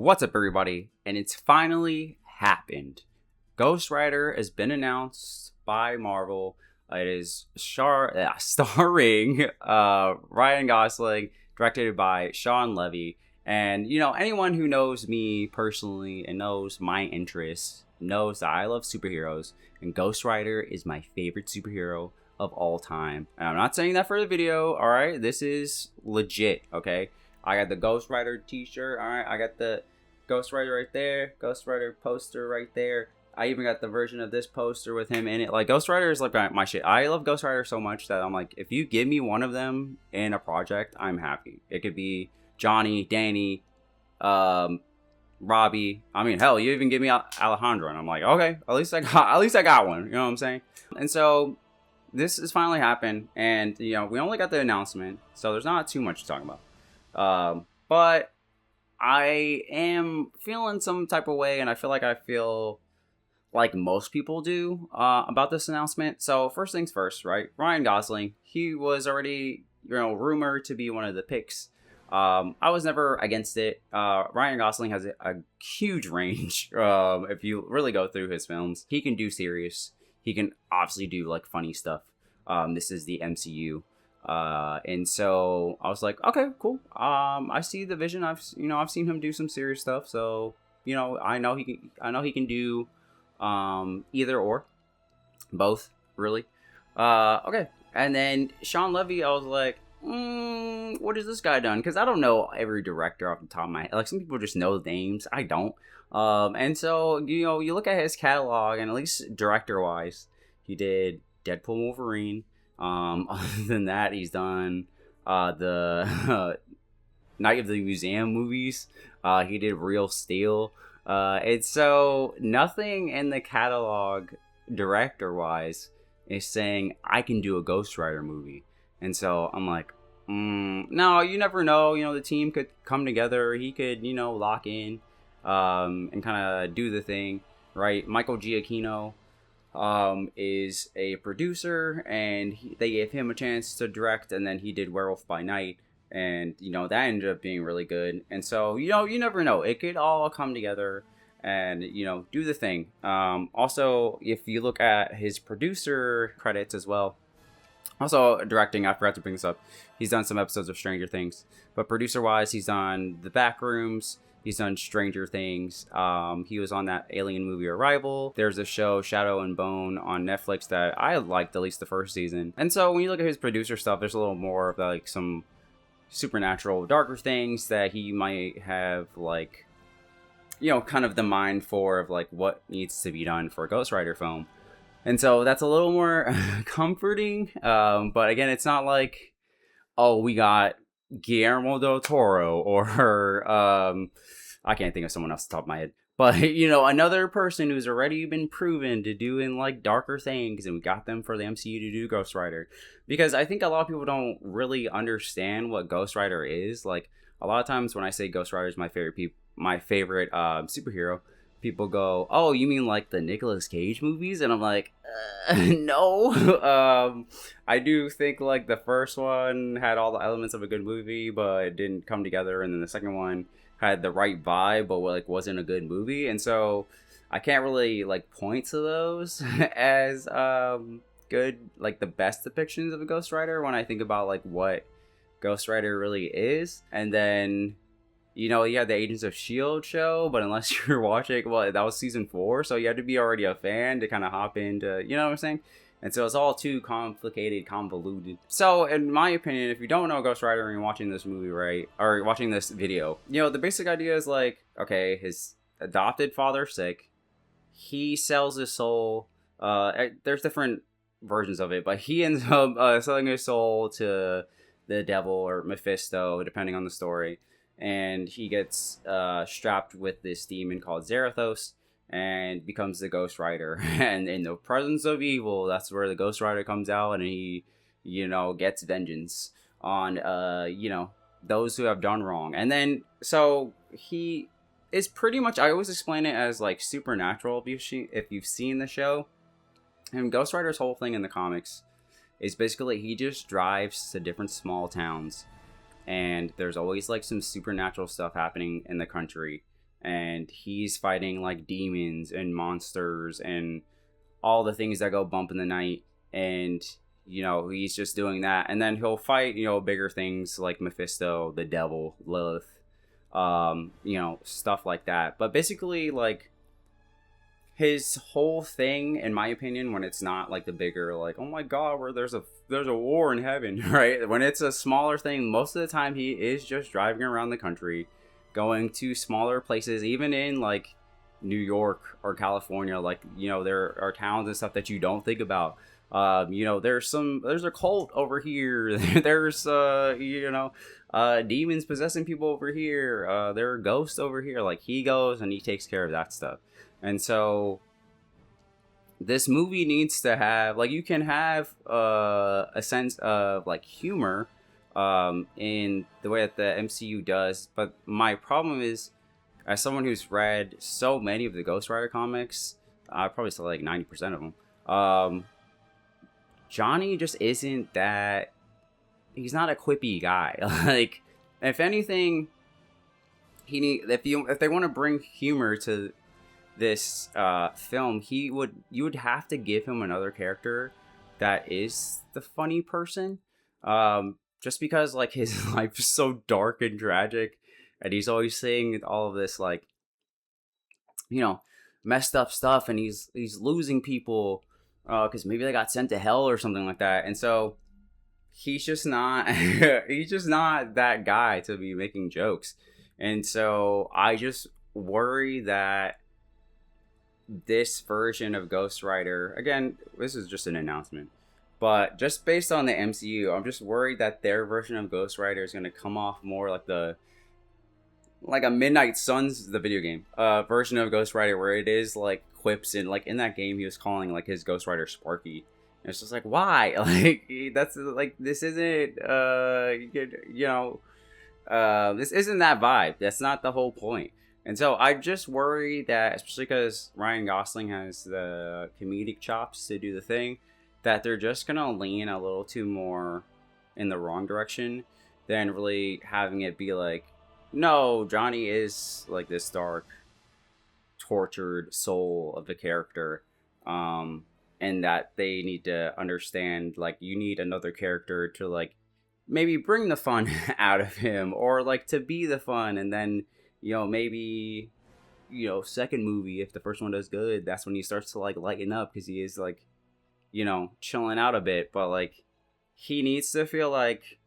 What's up, everybody? And it's finally happened. Ghost Rider has been announced by Marvel. It is starring Ryan Gosling, directed by Shawn Levy. And, anyone who knows me personally and knows my interests knows that I love superheroes. And Ghost Rider is my favorite superhero of all time. And I'm not saying that for the video, alright? This is legit, okay? I got the Ghost Rider t-shirt, alright? I got the Ghost Rider right there, Ghost Rider poster right there. I even got the version of this poster with him in it. Like, Ghost Rider is like my shit. I love Ghost Rider so much that I'm like, if you give me one of them in a project, I'm happy. It could be Johnny, Danny, Robbie. I mean, hell, you even give me Alejandro, and I'm like, okay, at least I got one. You know what I'm saying? And so this has finally happened, and we only got the announcement, so there's not too much to talk about. But I am feeling some type of way, and I feel like most people do about this announcement. So first things first, right? Ryan Gosling, he was already rumored to be one of the picks. I was never against it. Ryan Gosling has a huge range. If you really go through his films, he can do serious. He can obviously do like funny stuff. This is the MCU. And so I was like, okay, cool. I see the vision. I've seen him do some serious stuff. So, I know he can do, either or both, really. Okay. And then Shawn Levy, I was like, what has this guy done? Because I don't know every director off the top of my head. Like, some people just know names. I don't. And so, you look at his catalog, and at least director-wise, he did Deadpool Wolverine. Other than that, he's done the Night of the Museum movies. He did Real Steel. And so nothing in the catalog, director-wise, is saying I can do a Ghost Rider movie. And so I'm like, no, you never know. The team could come together. He could, lock in and kind of do the thing, right? Michael Giacchino is a producer, and they gave him a chance to direct, and then he did Werewolf by Night, and that ended up being really good. And so you never know, it could all come together and do the thing. Also, if you look at his producer credits as well, also directing, I forgot to bring this up, he's done some episodes of Stranger Things, but producer wise, he's done The Backrooms. He's done Stranger Things. He was on that Alien movie Arrival. There's a show, Shadow and Bone, on Netflix that I liked, at least the first season. And so when you look at his producer stuff, there's a little more of like some supernatural, darker things that he might have, like, kind of the mind for of like what needs to be done for a Ghost Rider film. And so that's a little more comforting. But again, it's not like, oh, we got Guillermo del Toro or I can't think of someone else off the top of my head, but another person who's already been proven to doing like darker things, and we got them for the MCU to do Ghost Rider, because I think a lot of people don't really understand what Ghost Rider is. Like, a lot of times when I say Ghost Rider is my favorite superhero, people go, oh, you mean like the Nicolas Cage movies? And I'm like, no. I do think like the first one had all the elements of a good movie, but it didn't come together. And then the second one had the right vibe, but like wasn't a good movie. And so I can't really like point to those as good, like the best depictions of a Ghost Rider when I think about like what Ghost Rider really is. And then you had the Agents of S.H.I.E.L.D. show, but unless you're watching, well, that was season 4, so you had to be already a fan to kind of hop into, you know what I'm saying? And so it's all too complicated, convoluted. So, in my opinion, if you don't know Ghost Rider and you're watching this movie, right, or watching this video, the basic idea is like, okay, his adopted father's sick, he sells his soul, there's different versions of it, but he ends up selling his soul to the devil or Mephisto, depending on the story. And he gets strapped with this demon called Zarathos and becomes the Ghost Rider. And in the presence of evil, that's where the Ghost Rider comes out, and he, gets vengeance on, those who have done wrong. And then, so he is pretty much, I always explain it as like supernatural if you've seen the show. And Ghost Rider's whole thing in the comics is basically he just drives to different small towns, and there's always like some supernatural stuff happening in the country, and he's fighting like demons and monsters and all the things that go bump in the night. And he's just doing that, and then he'll fight bigger things like Mephisto, the devil, Lilith, stuff like that. But basically, like, his whole thing, in my opinion, when it's not like the bigger, like, oh my god, where there's a war in heaven, right? When it's a smaller thing, most of the time he is just driving around the country, going to smaller places, even in like New York or California. Like, there are towns and stuff that you don't think about. There's a cult over here. There's demons possessing people over here. There are ghosts over here. Like, he goes and he takes care of that stuff. And so this movie needs to have, like, you can have a sense of like humor in the way that the MCU does, but my problem is, as someone who's read so many of the Ghost Rider comics, I probably saw like 90% of them. Johnny just isn't that. He's not a quippy guy. Like, if anything, if they want to bring humor to this film, you would have to give him another character that is the funny person. Just because like his life is so dark and tragic, and he's always saying all of this like, messed up stuff, and he's losing people because maybe they got sent to hell or something like that. And so he's just not he's just not that guy to be making jokes. And so I just worry that this version of Ghost Rider, again, this is just an announcement, but just based on the MCU, I'm just worried that their version of Ghost Rider is going to come off more like a Midnight Suns, the video game, version of Ghost Rider, where it is like quips, and like in that game he was calling like his Ghost Rider Sparky. And it's just like, why? Like, that's like, this isn't this isn't that vibe. That's not the whole point. And so I just worry that, especially because Ryan Gosling has the comedic chops to do the thing, that they're just gonna lean a little too more in the wrong direction than really having it be like, no, Johnny is like this dark, tortured soul of the character, and that they need to understand, like, you need another character to like maybe bring the fun out of him, or like to be the fun, and then maybe second movie, if the first one does good, that's when he starts to like lighten up, because he is like chilling out a bit. But like, he needs to feel like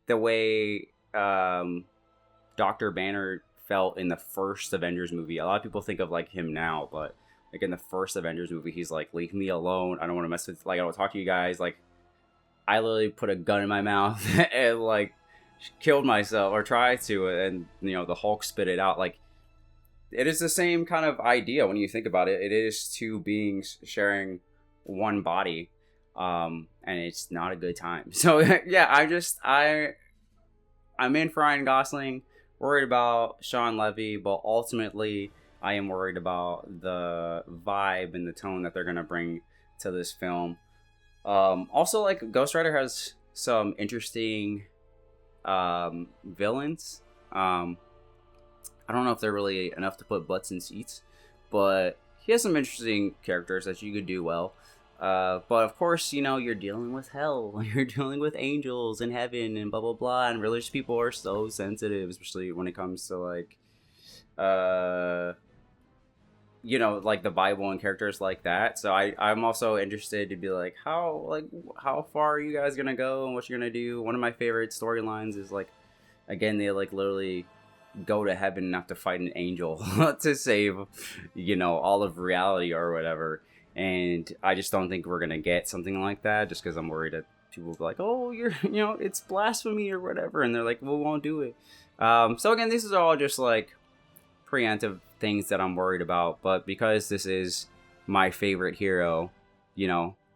the way Dr. Banner felt in the first Avengers movie. A lot of people think of like him now, but like in the first Avengers movie, he's like, leave me alone, I don't want to mess with, like, I don't want to talk to you guys. Like, I literally put a gun in my mouth and like killed myself, or tried to, and the Hulk spit it out. Like, it is the same kind of idea when you think about it. It is two beings sharing one body, and it's not a good time. So yeah, I'm in for Ryan Gosling, worried about Shawn Levy, but ultimately I am worried about the vibe and the tone that they're gonna bring to this film. Also, like, Ghost Rider has some interesting villains. I don't know if they're really enough to put butts in seats, but he has some interesting characters that you could do well. But of course, you're dealing with hell, you're dealing with angels and heaven and blah blah blah, and religious people are so sensitive, especially when it comes to like like the Bible and characters like that. So I'm also interested to be like, how far are you guys gonna go and what you're gonna do. One of my favorite storylines is like, again, they like literally go to heaven and have to fight an angel to save all of reality or whatever. And I just don't think we're gonna get something like that, just because I'm worried that people will be like, oh, you're it's blasphemy or whatever, and they're like, we won't do it. So again, this is all just like preemptive things that I'm worried about, but because this is my favorite hero,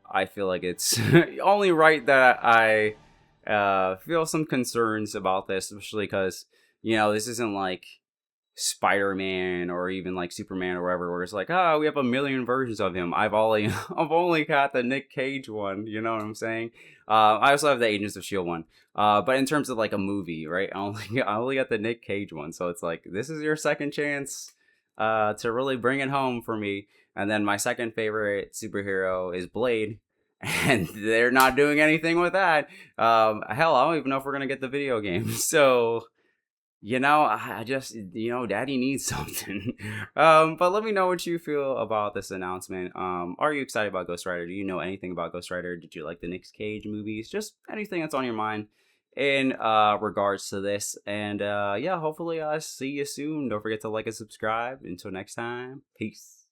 I feel like it's only right that I feel some concerns about this, especially because this isn't like Spider-Man or even like Superman or whatever, where it's like, oh, we have a million versions of him. I've only got the Nick Cage one, you know what I'm saying? I also have the Agents of Shield one. But in terms of like a movie, right? I only got the Nick Cage one, so it's like this is your second chance to really bring it home for me. And then my second favorite superhero is Blade, and they're not doing anything with that. Hell, I don't even know if we're gonna get the video game. So I just, daddy needs something. But let me know what you feel about this announcement. Are you excited about Ghost Rider? Do you know anything about Ghost Rider? Did you like the Nick Cage movies? Just anything that's on your mind in regards to this. And yeah, hopefully I see you soon. Don't forget to like and subscribe. Until next time, peace.